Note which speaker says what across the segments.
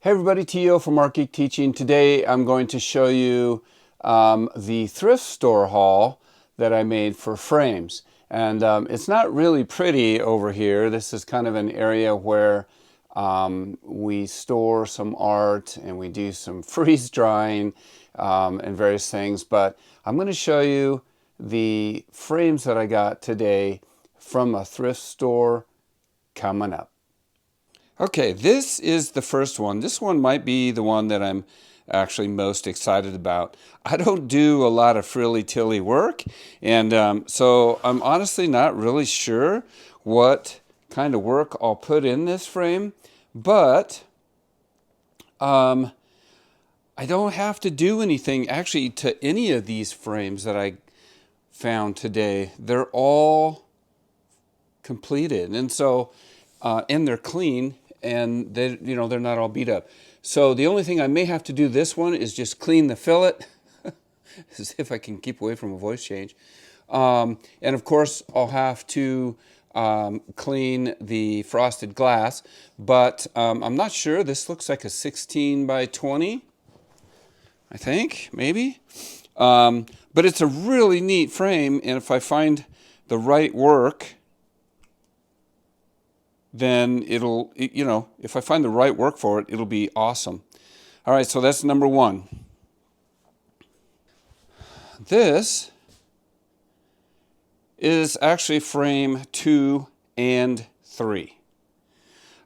Speaker 1: Hey everybody, Tio from Mark Geek Teaching. Today I'm going to show you the thrift store haul that I made for frames. And it's not really pretty over here. This is kind of an area where we store some art and we do some freeze drying and various things. But I'm going to show you the frames that I got today from a thrift store coming up. Okay, this is the first one. This one might be the one that I'm actually most excited about. I don't do a lot of frilly-tilly work, and so I'm honestly not really sure what kind of work I'll put in this frame, but I don't have to do anything actually to any of these frames that I found today. They're all completed, and so and they're clean. And they're not all beat up. So the only thing I may have to do this one is just clean the fillet, as if I can keep away from a voice change. And of course, I'll have to clean the frosted glass, but I'm not sure. This looks like a 16 by 20, I think, maybe. But it's a really neat frame, and if I find the right work, then it'll, if I find the right work for it, it'll be awesome. All right, so that's number one. This is actually frame 2 and 3.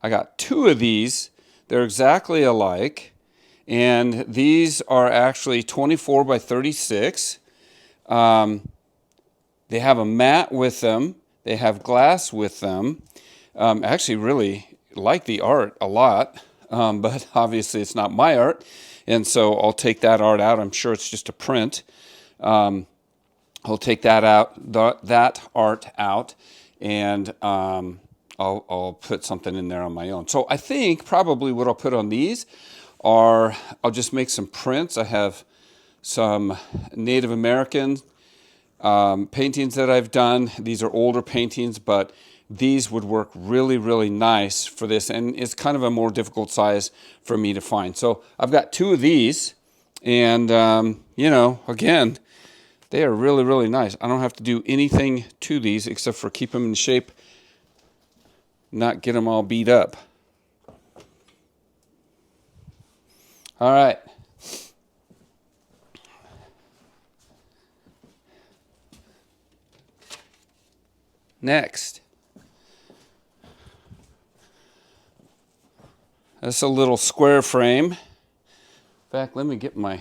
Speaker 1: I got 2 of these. They're exactly alike, and these are actually 24 by 36. They have a mat with them. They have glass with them. I actually really like the art a lot, but obviously it's not my art, and so I'll take that art out. I'm sure it's just a print. I'll take that out, that art out, and I'll put something in there on my own. So I think probably what I'll put on these are, I'll just make some prints. I have some Native American paintings that I've done. These are older paintings, but these would work really, really nice for this, and it's kind of a more difficult size for me to find. So I've got 2 of these, and again, they are really, really nice. I don't have to do anything to these except for keep them in shape, not get them all beat up. All right. Next. That's a little square frame. In fact, let me get my...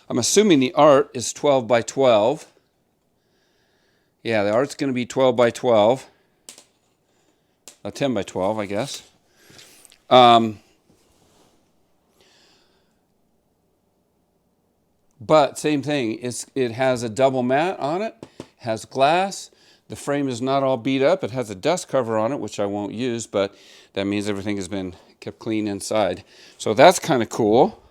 Speaker 1: I'm assuming the art is 12 by 12. Yeah, the art's going to be 12 by 12. 10 by 12, I guess. But same thing. It has a double mat on it. Has glass. The frame is not all beat up. It has a dust cover on it, which I won't use, but that means everything has been kept clean inside. So that's kind of cool.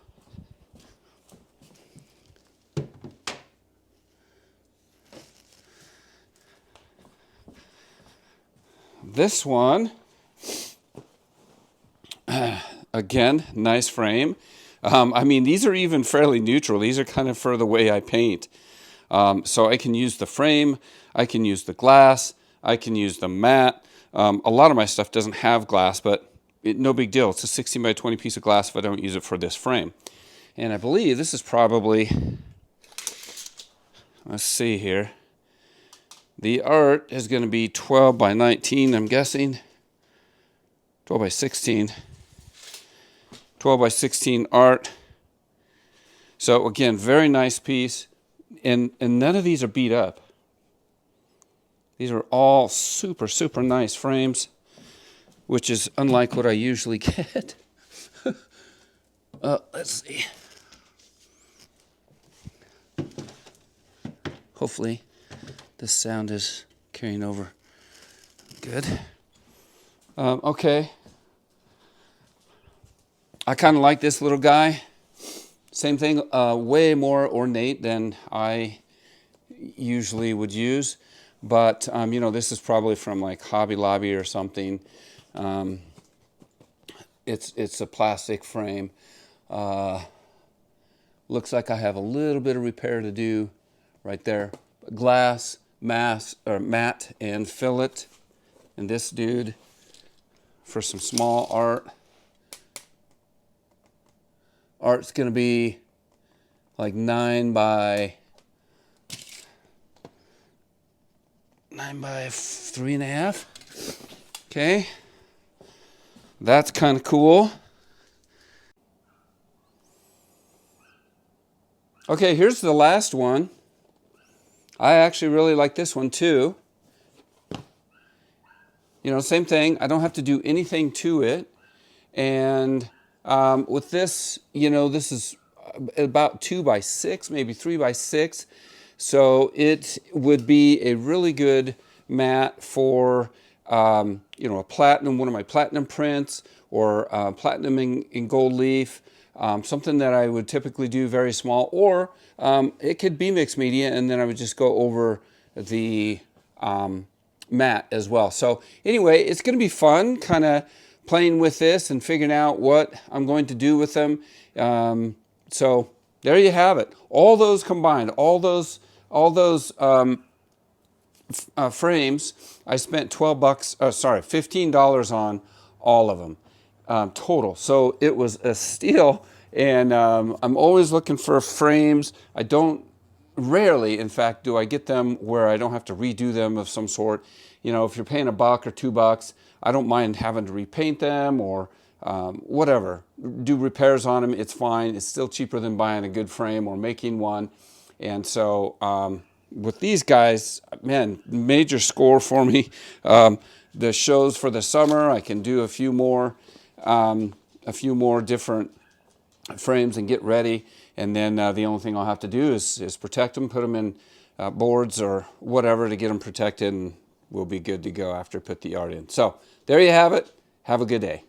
Speaker 1: This one, again, nice frame. I mean, these are even fairly neutral. These are kind of for the way I paint. So I can use the frame, I can use the glass, I can use the mat. A lot of my stuff doesn't have glass, but no big deal. It's a 16 by 20 piece of glass if I don't use it for this frame. And I believe this is probably, let's see here. The art is going to be 12 by 19, I'm guessing. 12 by 16. 12 by 16 art. So again, very nice piece. And none of these are beat up. These are all super, super nice frames, which is unlike what I usually get. Let's see. Hopefully this sound is carrying over good. Okay. I kind of like this little guy. Same thing, way more ornate than I usually would use. but you know, this is probably from like Hobby Lobby or something. It's a plastic frame. Looks like I have a little bit of repair to do right there. Glass, matte, and fillet. And this dude for some small art. Art's gonna be like 9 by 3.5. Okay, that's kind of cool. Okay, here's the last one. I actually really like this one too. You know, same thing. I don't have to do anything to it. And with this, you know, this is about 2 by 6, maybe 3 by 6. So it would be a really good mat for, you know, a platinum, one of my platinum prints, or platinum in gold leaf. Something that I would typically do very small, or it could be mixed media, and then I would just go over the mat as well. So anyway, it's going to be fun kind of playing with this and figuring out what I'm going to do with them. So there you have it. All those combined, all those frames, I spent $15 on all of them. Total. So it was a steal, and I'm always looking for frames. Rarely, in fact, do I get them where I don't have to redo them of some sort. You know, if you're paying $1 or $2, I don't mind having to repaint them or whatever. Do repairs on them, it's fine. It's still cheaper than buying a good frame or making one. And so with these guys, man, major score for me. The shows for the summer, I can do a few more different frames and get ready, and then the only thing I'll have to do is protect them, put them in boards or whatever to get them protected, and we'll be good to go after I put the art in. So there you have it. Have a good day.